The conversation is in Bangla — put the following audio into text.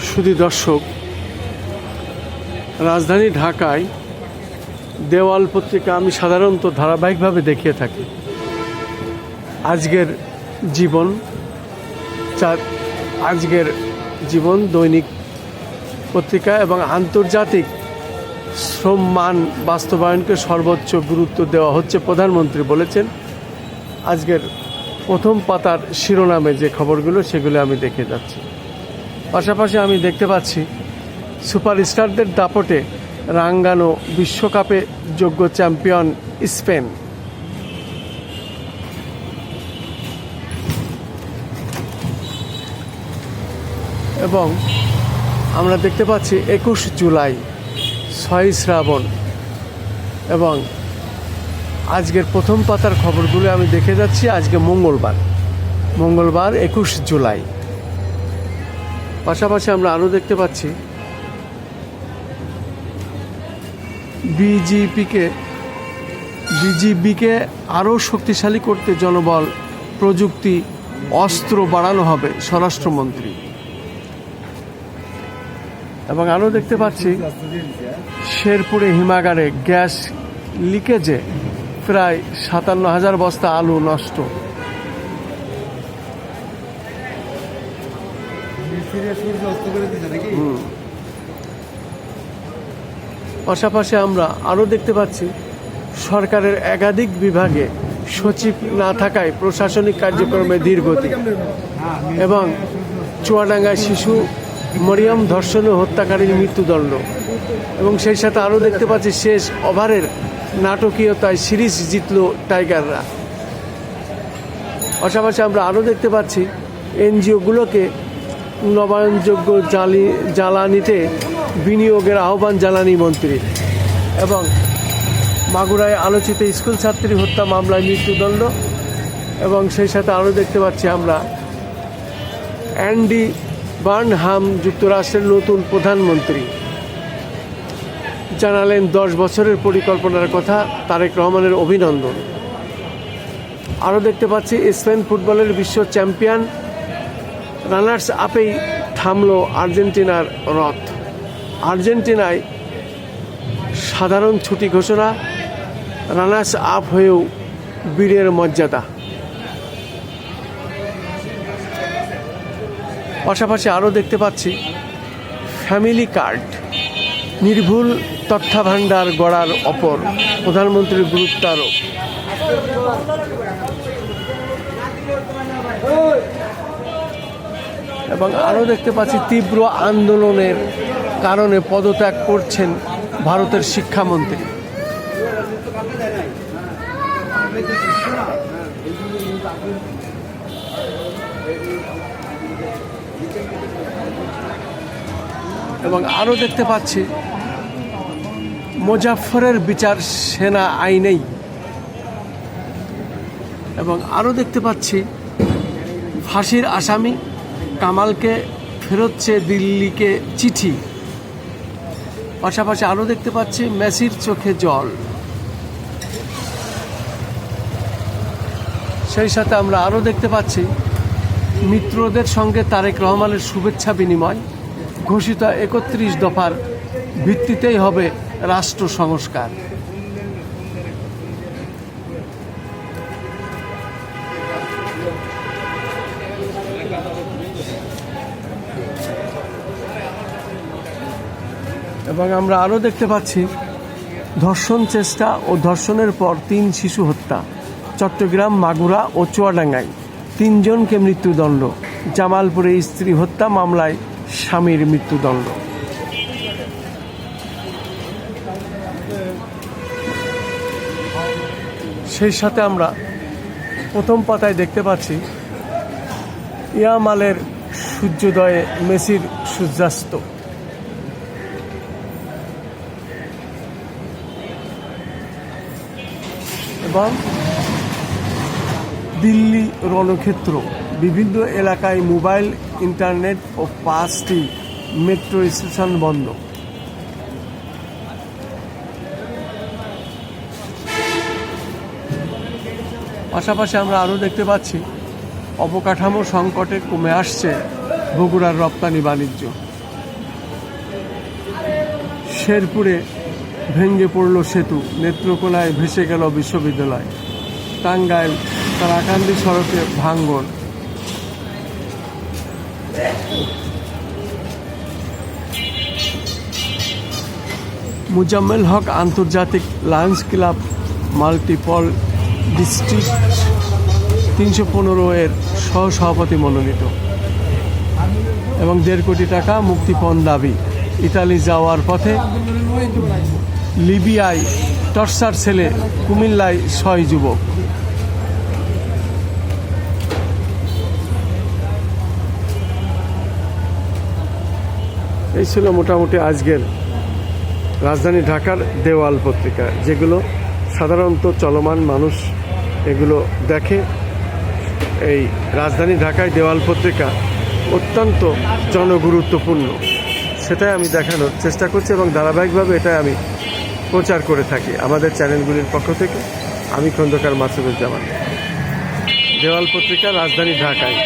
শুধু দর্শক, রাজধানী ঢাকায় দেওয়াল পত্রিকা আমি সাধারণত ধারাবাহিকভাবে দেখিয়ে থাকি। আজকের জীবন দৈনিক পত্রিকা এবং আন্তর্জাতিক শ্রম মান বাস্তবায়নকে সর্বোচ্চ গুরুত্ব দেওয়া হচ্ছে। প্রধানমন্ত্রী বলেছেন। আজকের প্রথম পাতার শিরোনামে যে খবরগুলো সেগুলো আমি দেখে যাচ্ছি। পাশাপাশি আমি দেখতে পাচ্ছি সুপারস্টারদের দাপটে রাঙ্গানো বিশ্বকাপে যোগ্য চ্যাম্পিয়ন স্পেন। এবং আমরা দেখতে পাচ্ছি 21 জুলাই 6 শ্রাবণ। এবং আজকের প্রথম পাতার খবরগুলো আমি দেখে যাচ্ছি। আজকে মঙ্গলবার 21 জুলাই। পাশাপাশি আমরা আরও দেখতে পাচ্ছি বিজিবিকে আরও শক্তিশালী করতে জনবল, প্রযুক্তি, অস্ত্র বাড়ানো হবে স্বরাষ্ট্রমন্ত্রী। এবং আরও দেখতে পাচ্ছি শেরপুরে হিমাগারে গ্যাস লিকেজে প্রায় 57,000 বস্তা আলু নষ্ট। পাশাপাশি আমরা আরও দেখতে পাচ্ছি সরকারের একাধিক বিভাগে সচিব না থাকায় প্রশাসনিক কার্যক্রমে ধীর গতি। এবং চুয়াডাঙ্গায় শিশু মরিয়ম ধর্ষণ ও হত্যাকারীর মৃত্যুদণ্ড। এবং সেই সাথে আরও দেখতে পাচ্ছি শেষ ওভারের নাটকীয়তায় সিরিজ জিতল টাইগাররা। পাশাপাশি আমরা আরও দেখতে পাচ্ছি এনজিওগুলোকে নবায়নযোগ্য জ্বালানিতে বিনিয়োগের আহ্বান জ্বালানি মন্ত্রী। এবং মাগুরায় আলোচিত স্কুল ছাত্রী হত্যা মামলায় মৃত্যুদণ্ড। এবং সেই সাথে আরও দেখতে পাচ্ছি আমরা অ্যান্ডি বার্নহাম যুক্তরাষ্ট্রের নতুন প্রধানমন্ত্রী জানালেন 10 বছরের পরিকল্পনার কথা, তারেক রহমানের অভিনন্দন। আরও দেখতে পাচ্ছি স্পেন ফুটবলের বিশ্ব চ্যাম্পিয়ন, রানার্স আপেই থামল আর্জেন্টিনার রথ। আর্জেন্টিনায় সাধারণ ছুটি ঘোষণা, রানার্স আপ হয়েও বীরের মর্যাদা। পাশাপাশি আরও দেখতে পাচ্ছি ফ্যামিলি কার্ড, নির্ভুল তথ্যভাণ্ডার গড়ার অপর প্রধানমন্ত্রীর গুরুত্ব আরোপ। এবং আরও দেখতে পাচ্ছি তীব্র আন্দোলনের কারণে পদত্যাগ করছেন ভারতের শিক্ষামন্ত্রী। এবং আরও দেখতে পাচ্ছি মুজাফফরের বিচার সেনা আইনেই। এবং আরও দেখতে পাচ্ছি ফাঁসির আসামি কামালকে ফেরত চেয়ে দিল্লিকে চিঠি। পাশাপাশি আরও দেখতে পাচ্ছি মেসির চোখে জল। সেই সাথে আমরা আরও দেখতে পাচ্ছি মিত্রদের সঙ্গে তারেক রহমানের শুভেচ্ছা বিনিময়, ঘোষিত 31 দফার ভিত্তিতেই হবে রাষ্ট্র সংস্কার। এবং আমরা আরও দেখতে পাচ্ছি ধর্ষণ চেষ্টা ও ধর্ষণের পর 3 শিশু হত্যা, চট্টগ্রাম, মাগুরা ও চুয়াডাঙ্গায় 3 জনকে মৃত্যুদণ্ড, জামালপুরে স্ত্রী হত্যা মামলায় স্বামীর মৃত্যুদণ্ড। সেই সাথে আমরা প্রথম পাতায় দেখতে পাচ্ছি ইয়ামালের সূর্যোদয়ে মেসির সূর্যাস্ত। এবং দিল্লি রণক্ষেত্র, বিভিন্ন এলাকায় মোবাইল, ইন্টারনেট ও 5টি মেট্রো স্টেশন বন্ধ। পাশাপাশি আমরা আরও দেখতে পাচ্ছি অবকাঠামো সংকটে কমে আসছে বগুড়ার রপ্তানি বাণিজ্য। শেরপুরে ভেঙে পড়ল সেতু, নেত্রকোনায় ভেসে গেল বিশ্ববিদ্যালয়। টাঙ্গাইল কালাকান্দি সড়কে ভাঙন। মুজাম্মেল হক আন্তর্জাতিক লায়ন্স ক্লাব মাল্টিপল ডিস্ট্রিক্ট 315 এর সহসভাপতি মনোনীত এবং 1.5 কোটি টাকা মুক্তিপণ দাবি। ইতালি যাওয়ার পথে লিবিয়ায় টর্চার ছেলে, কুমিল্লায় 6 যুবক। এই ছিল মোটামুটি আজকের রাজধানী ঢাকার দেওয়াল পত্রিকা, যেগুলো সাধারণত চলমান মানুষ এগুলো দেখে। এই রাজধানী ঢাকায় দেওয়াল পত্রিকা অত্যন্ত জনগুরুত্বপূর্ণ, সেটাই আমি দেখানোর চেষ্টা করছি এবং ধারাবাহিকভাবে এটা আমি প্রচার করে থাকি আমাদের চ্যানেলগুলির পক্ষ থেকে। আমি খন্দকার মাসুদুজ্জামান। দেওয়াল পত্রিকা রাজধানী ঢাকায়।